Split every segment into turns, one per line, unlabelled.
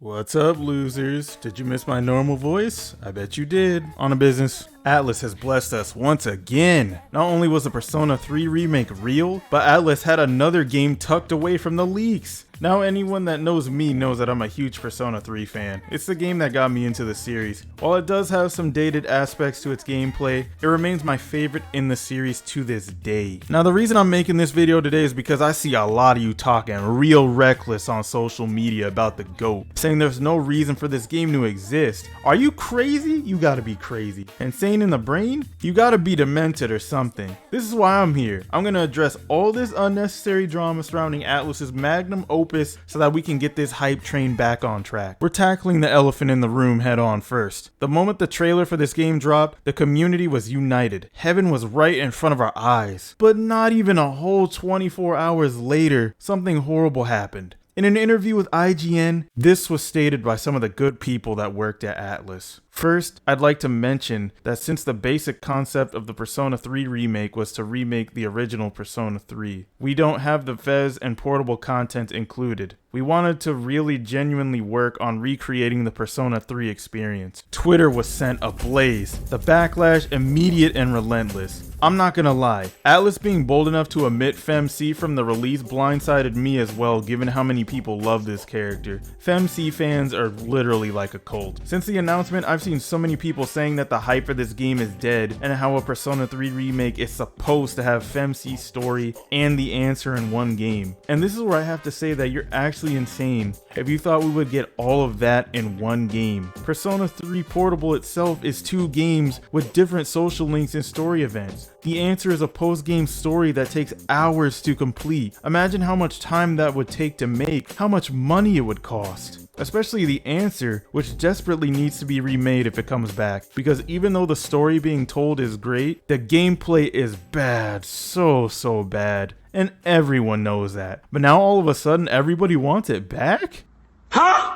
What's up, losers? Did you miss my normal voice? I bet you did. On a business, Atlus has blessed us once again. Not only was the Persona 3 remake real, but Atlus had another game tucked away from the leaks. Now anyone that knows me knows that I'm a huge Persona 3 fan. It's the game that got me into the series. While it does have some dated aspects to its gameplay, it remains my favorite in the series to this day. Now the reason I'm making this video today is because I see a lot of you talking real reckless on social media about the GOAT, saying there's no reason for this game to exist. Are you crazy? You gotta be crazy. Insane in the brain? You gotta be demented or something. This is why I'm here. I'm gonna address all this unnecessary drama surrounding Atlus's magnum opus so that we can get this hype train back on track. We're tackling the elephant in the room head on first. The moment the trailer for this game dropped, the community was united. Heaven was right in front of our eyes. But not even a whole 24 hours later, something horrible happened. In an interview with IGN, this was stated by some of the good people that worked at Atlus. First, I'd like to mention that since the basic concept of the Persona 3 remake was to remake the original Persona 3, we don't have the FES and portable content included. We wanted to really genuinely work on recreating the Persona 3 experience. Twitter was sent ablaze. The backlash immediate and relentless. I'm not gonna lie, Atlus being bold enough to omit FEMC from the release blindsided me as well, given how many people love this character. FEMC fans are literally like a cult. Since the announcement, I've seen so many people saying that the hype for this game is dead and how a Persona 3 remake is supposed to have FEMC's story and the answer in one game. And this is where I have to say that you're actually insane if you thought we would get all of that in one game. Persona 3 Portable itself is 2 games with different social links and story events. The answer is a post-game story that takes hours to complete. Imagine how much time that would take to make, how much money it would cost. Especially the answer, which desperately needs to be remade if it comes back, because even though the story being told is great, the gameplay is bad, so bad, and everyone knows that. But now all of a sudden everybody wants it back? Huh?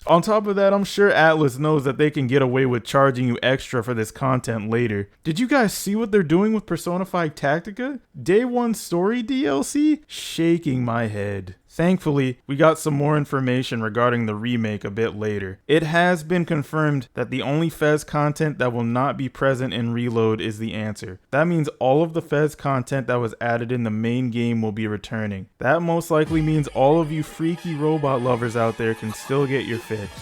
On top of that, I'm sure Atlus knows that they can get away with charging you extra for this content later. Did you guys see what they're doing with Persona 5 Tactica? Day 1 story DLC? Shaking my head. Thankfully, we got some more information regarding the remake a bit later. It has been confirmed that the only FES content that will not be present in Reload is the answer. That means all of the FES content that was added in the main game will be returning. That most likely means all of you freaky robot lovers out there can still get your fix.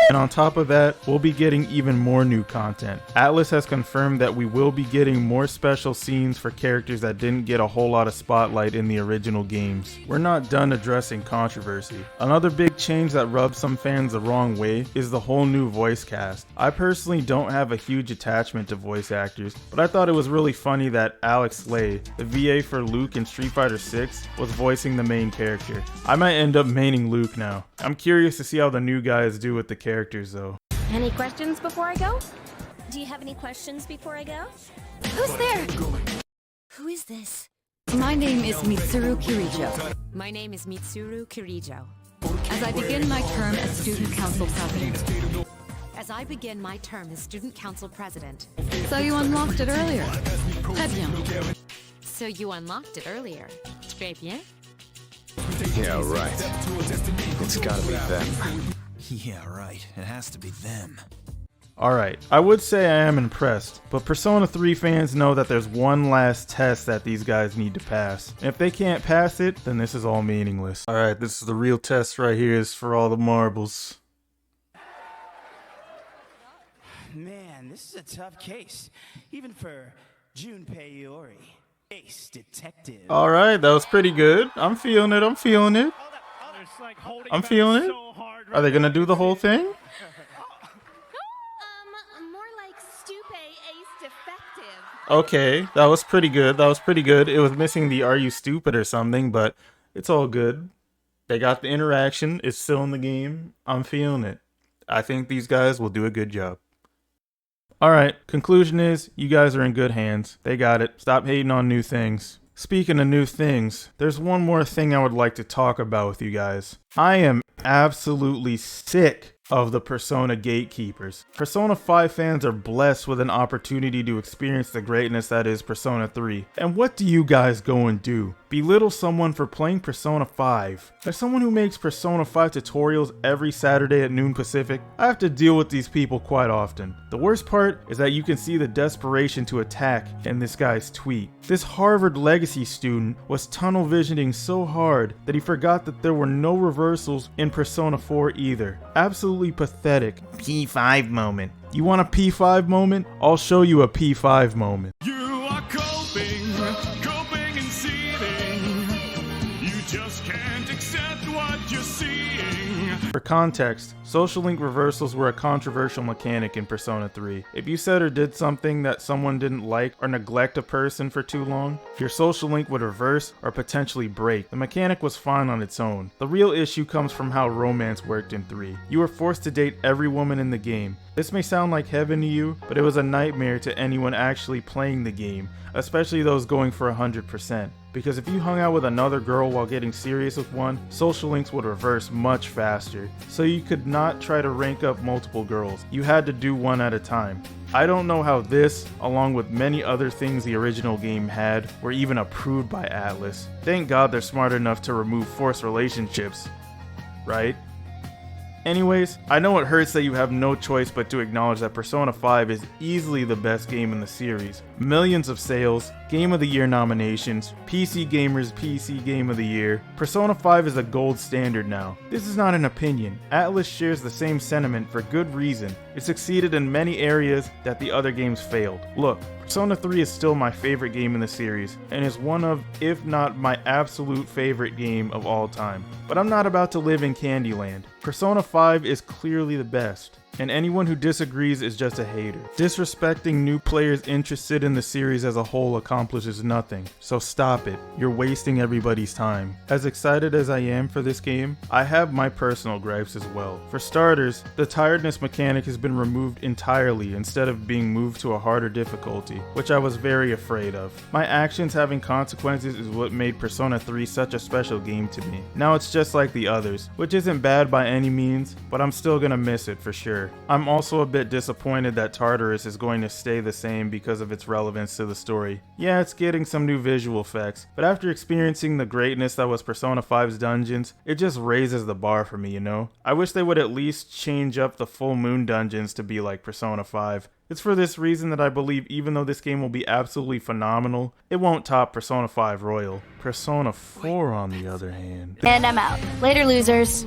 And on top of that, we'll be getting even more new content. Atlus has confirmed that we will be getting more special scenes for characters that didn't get a whole lot of spotlight in the original games. We're not done addressing controversy. Another big change that rubs some fans the wrong way is the whole new voice cast. I personally don't have a huge attachment to voice actors, but I thought it was really funny that Alex Slay, the VA for Luke in Street Fighter 6, was voicing the main character. I might end up maining Luke now. I'm curious to see how the new guys do with the characters though.
Any questions before I go?
Do you have any questions before I go?
Who's there?
Who is this?
My name is Mitsuru Kirijo.
My name is Mitsuru Kirijo.
As I begin my term as Student Council President. So you unlocked it earlier. Très bien.
So you unlocked it earlier. Très bien.
Yeah, right. It's gotta be them.
Yeah, right. It has to be them.
Alright, I would say I am impressed, but Persona 3 fans know that there's one last test that these guys need to pass. And if they can't pass it, then this is all meaningless. Alright, this is the real test right here, is for all the marbles.
Man, this is a tough case, even for Junpei Iori, ace detective.
Alright, that was pretty good. I'm feeling it, I'm feeling it. I'm feeling it. Are they gonna do the whole thing?
More like Stupe ace defective.
Okay, that was pretty good, that was pretty good. It was missing the "are you stupid" or something, but it's all good. They got the interaction, it's still in the game. I'm feeling it. I think these guys will do a good job. Alright, conclusion is, you guys are in good hands. They got it. Stop hating on new things. Speaking of new things, there's one more thing I would like to talk about with you guys. I am absolutely sick of the Persona gatekeepers. Persona 5 fans are blessed with an opportunity to experience the greatness that is Persona 3. And what do you guys go and do? Belittle someone for playing Persona 5? As someone who makes Persona 5 tutorials every Saturday at noon Pacific, I have to deal with these people quite often. The worst part is that you can see the desperation to attack in this guy's tweet. This Harvard legacy student was tunnel visioning so hard that he forgot that there were no reversals in Persona 4 either. Absolutely pathetic. P5 moment. You want a P5 moment? I'll show you a P5 moment.
You are coping and seething. You just can't accept what you're seeing.
For context, social link reversals were a controversial mechanic in Persona 3. If you said or did something that someone didn't like or neglect a person for too long, your social link would reverse or potentially break. The mechanic was fine on its own. The real issue comes from how romance worked in 3. You were forced to date every woman in the game. This may sound like heaven to you, but it was a nightmare to anyone actually playing the game, especially those going for 100%. Because if you hung out with another girl while getting serious with one, social links would reverse much faster. So you could not try to rank up multiple girls. You had to do one at a time. I don't know how this, along with many other things the original game had, were even approved by Atlus. Thank God they're smart enough to remove forced relationships, right? Anyways, I know it hurts that you have no choice but to acknowledge that Persona 5 is easily the best game in the series. Millions of sales, Game of the Year nominations, PC Gamer's PC Game of the Year. Persona 5 is a gold standard now. This is not an opinion. Atlus shares the same sentiment for good reason. It succeeded in many areas that the other games failed. Look, Persona 3 is still my favorite game in the series, and is one of, if not my absolute favorite game of all time. But I'm not about to live in Candyland. Persona 5 is clearly the best, and anyone who disagrees is just a hater. Disrespecting new players interested in the series as a whole accomplishes nothing, so stop it. You're wasting everybody's time. As excited as I am for this game, I have my personal gripes as well. For starters, the tiredness mechanic has been removed entirely instead of being moved to a harder difficulty, which I was very afraid of. My actions having consequences is what made Persona 3 such a special game to me. Now it's just like the others, which isn't bad by any means, but I'm still gonna miss it for sure. I'm also a bit disappointed that Tartarus is going to stay the same because of its relevance to the story. Yeah, it's getting some new visual effects, but after experiencing the greatness that was Persona 5's dungeons, it just raises the bar for me, you know? I wish they would at least change up the full moon dungeons to be like Persona 5. It's for this reason that I believe even though this game will be absolutely phenomenal, it won't top Persona 5 Royal. Persona 4 on the other hand.
And I'm out. Later, losers.